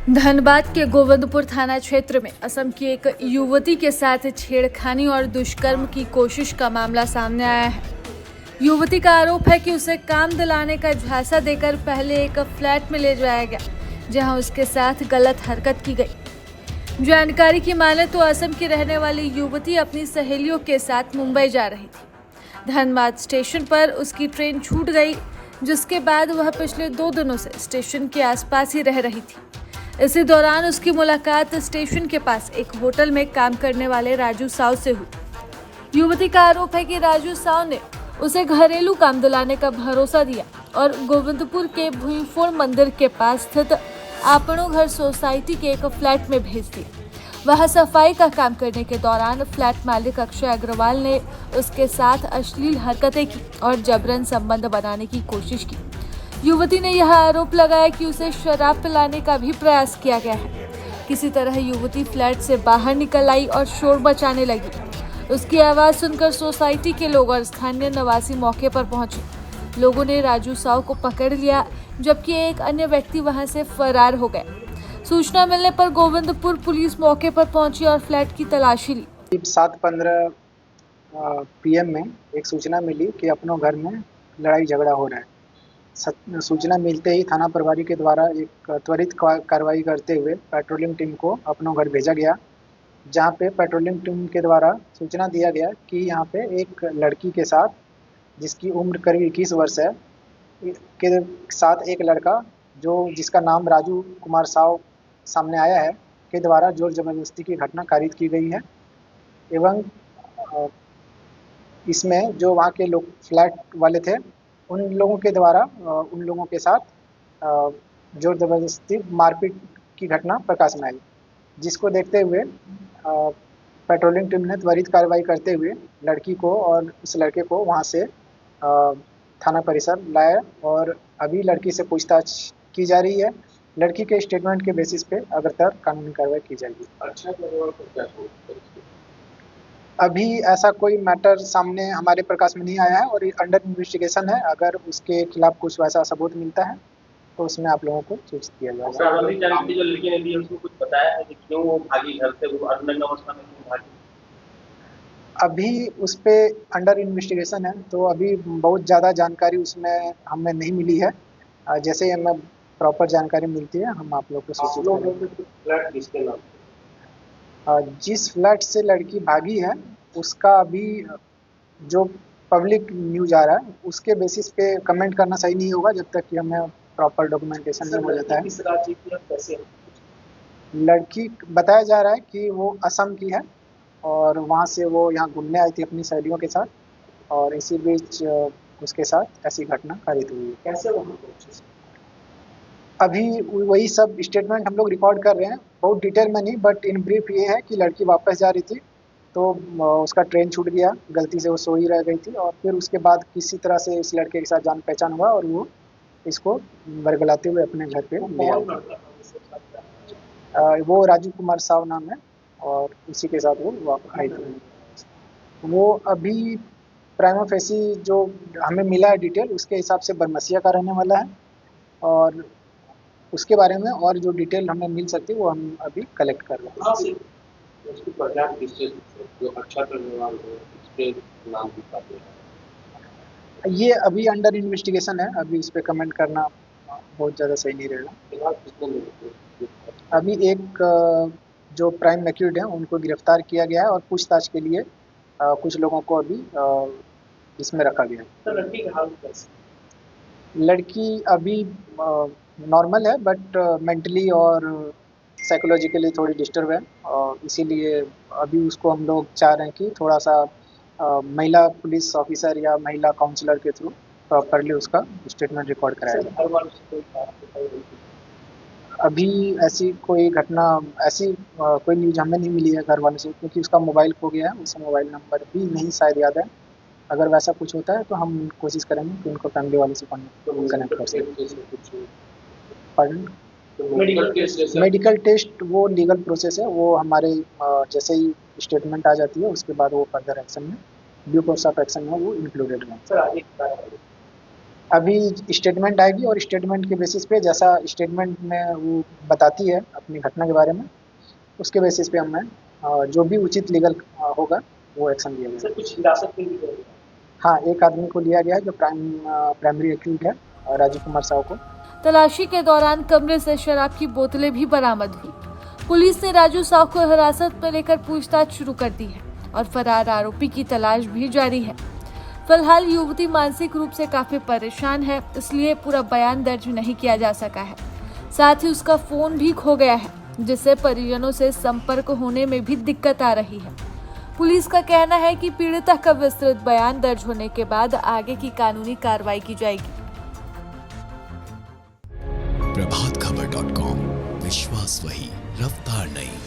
धनबाद के गोविंदपुर थाना क्षेत्र में असम की एक युवती के साथ छेड़खानी और दुष्कर्म की कोशिश का मामला सामने आया है। युवती का आरोप है कि उसे काम दिलाने का झांसा देकर पहले एक फ्लैट में ले जाया गया, जहां उसके साथ गलत हरकत की गई। जानकारी की माने तो असम की रहने वाली युवती अपनी सहेलियों के साथ मुंबई जा रही थी। धनबाद स्टेशन पर उसकी ट्रेन छूट गई, जिसके बाद वह पिछले 2 दिनों से स्टेशन के आसपास ही रह रही थी। इसी दौरान उसकी मुलाकात स्टेशन के पास एक होटल में काम करने वाले राजू साव से हुई। युवती का आरोप है कि राजू साव ने उसे घरेलू काम दिलाने का भरोसा दिया और गोविंदपुर के भुईफोड़ मंदिर के पास स्थित आपनो घर सोसाइटी के एक फ्लैट में भेज दिया। वहां सफाई का काम करने के दौरान फ्लैट मालिक अक्षय अग्रवाल ने उसके साथ अश्लील हरकतें की और जबरन संबंध बनाने की कोशिश की। युवती ने यह आरोप लगाया कि उसे शराब पिलाने का भी प्रयास किया गया है। किसी तरह युवती फ्लैट से बाहर निकल आई और शोर मचाने लगी। उसकी आवाज सुनकर सोसाइटी के लोग और स्थानीय निवासी मौके पर पहुंचे। लोगों ने राजू साव को पकड़ लिया, जबकि एक अन्य व्यक्ति वहां से फरार हो गए। सूचना मिलने पर गोविंदपुर पुलिस मौके पर पहुंची और फ्लैट की तलाशी ली। 7:15 PM में एक सूचना मिली कि अपनों घर में लड़ाई झगड़ा हो रहा है। सूचना मिलते ही थाना प्रभारी के द्वारा एक त्वरित कार्रवाई करते हुए पेट्रोलिंग टीम को अपनों घर भेजा गया, जहां पे पेट्रोलिंग टीम के द्वारा सूचना दिया गया कि यहाँ पे एक लड़की के साथ, जिसकी उम्र करीब 21 वर्ष है, के साथ एक लड़का जिसका नाम राजू कुमार साव सामने आया है, के द्वारा जोर जबरदस्ती की घटना कारित की गई है। एवं इसमें जो वहाँ के लोग फ्लैट वाले थे, उन लोगों के द्वारा उन लोगों के साथ जोर जबरदस्ती मारपीट की घटना प्रकाश में आई, जिसको देखते हुए पेट्रोलिंग टीम ने त्वरित कार्रवाई करते हुए लड़की को और उस लड़के को वहां से थाना परिसर लाया और अभी लड़की से पूछताछ की जा रही है। लड़की के स्टेटमेंट के बेसिस पे अग्रतर कानूनी कार्रवाई की जाएगी। अभी ऐसा कोई मैटर सामने हमारे प्रकाश में नहीं आया है और अंडर इन्वेस्टिगेशन है। अगर उसके खिलाफ कुछ वैसा सबूत मिलता है तो उसमें आप लोगों को सूचित किया जाएगा। प्रारंभिक जानकारी जो लड़की ने दी है, उसमें कुछ बताया है कि क्यों वो भागी घर से, वो अर्धनग्न अवस्था में क्यों भागी? अभी उस पे अंडर इन्वेस्टिगेशन है, तो अभी बहुत ज़्यादा जानकारी उसमें हमें नहीं मिली है। जैसे हमें प्रॉपर जानकारी मिलती है हम आप लोग को सूचित करेंगे। जिस फ्लैट से लड़की भागी है उसका अभी जो पब्लिक न्यूज आ रहा है उसके बेसिस पे कमेंट करना सही नहीं होगा जब तक कि हमें प्रॉपर डॉक्यूमेंटेशन नहीं हो जाता है। लड़की बताया जा रहा है कि वो असम की है और वहाँ से वो यहाँ घूमने आई थी अपनी सहेलियों के साथ, और इसी बीच उसके साथ ऐसी घटना कारित हुई है। कैसे वो अभी वही सब स्टेटमेंट हम लोग रिकॉर्ड कर रहे हैं, बहुत डिटेल में नहीं, बट इन ब्रीफ ये है कि लड़की वापस जा रही थी तो उसका ट्रेन छूट गया, गलती से वो सो ही रह गई थी और फिर उसके बाद किसी तरह से इस लड़के के साथ जान पहचान हुआ और वो इसको बरगलाते हुए अपने घर पे ले आया। वो राजू कुमार साव नाम है और उसी के साथ वो आई थी। वो अभी प्राइमा फेसी जो हमें मिला है डिटेल, उसके हिसाब से बरमसिया का रहने वाला है और उसके बारे में और जो डिटेल हमें मिल सकती है वो हम अभी कलेक्ट कर रहे हैं। उसकी पहचान किससे जो अच्छा करने वाला है, इसके नाम भी पाते हैं। ये अभी अंडर इन्वेस्टिगेशन है, अभी इस पे कमेंट करना बहुत ज़्यादा सही नहीं रहेगा। अभी एक जो प्राइम एक्यूज है उनको गिरफ्तार किया गया है और पूछताछ के लिए कुछ लोगों को अभी इसमें रखा गया है। तो लड़की का हाल कैसे? लड़की अभी नॉर्मल है, बट मेंटली और साइकोलॉजिकली थोड़ी डिस्टर्ब है और इसीलिए अभी उसको हम लोग चाह रहे हैं कि थोड़ा सा महिला पुलिस ऑफिसर या महिला काउंसलर के थ्रू प्रॉपरली उसका स्टेटमेंट रिकॉर्ड कराया जाए। अभी ऐसी कोई घटना, ऐसी कोई न्यूज हमें नहीं मिली है घर वालों से, क्योंकि उसका मोबाइल खो गया है, उसका मोबाइल नंबर भी नहीं शायद याद है। अगर वैसा कुछ होता है तो हम कोशिश करेंगे कि उनको फैमिली वालों से कनेक्ट कर सकें। मेडिकल टेस्ट वो लीगल प्रोसेस है, वो हमारे जैसे ही स्टेटमेंट आ जाती है उसके बाद वो फर्दर एक्शन में ड्यू कोर्स ऑफ एक्शन में वो इंक्लूडेड है। अभी स्टेटमेंट आएगी और स्टेटमेंट के बेसिस पे जैसा स्टेटमेंट में वो बताती है अपनी घटना के बारे में, उसके बेसिस पे हमें जो भी उचित लीगल होगा वो एक्शन लिया जाएगा। सर कुछ हिरासत में भी है? हाँ, एक आदमी को लिया गया है जो प्राइमरी एक्यूज है, राजीव कुमार साहू को। तलाशी के दौरान कमरे से शराब की बोतलें भी बरामद हुई। पुलिस ने राजू साहू को हिरासत में लेकर पूछताछ शुरू कर दी है और फरार आरोपी की तलाश भी जारी है। फिलहाल युवती मानसिक रूप से काफी परेशान है, इसलिए पूरा बयान दर्ज नहीं किया जा सका है। साथ ही उसका फोन भी खो गया है, जिससे परिजनों से संपर्क होने में भी दिक्कत आ रही है। पुलिस का कहना है कि पीड़िता का विस्तृत बयान दर्ज होने के बाद आगे की कानूनी कार्रवाई की जाएगी। प्रभातखबर.com, विश्वास वही, रफ्तार नहीं।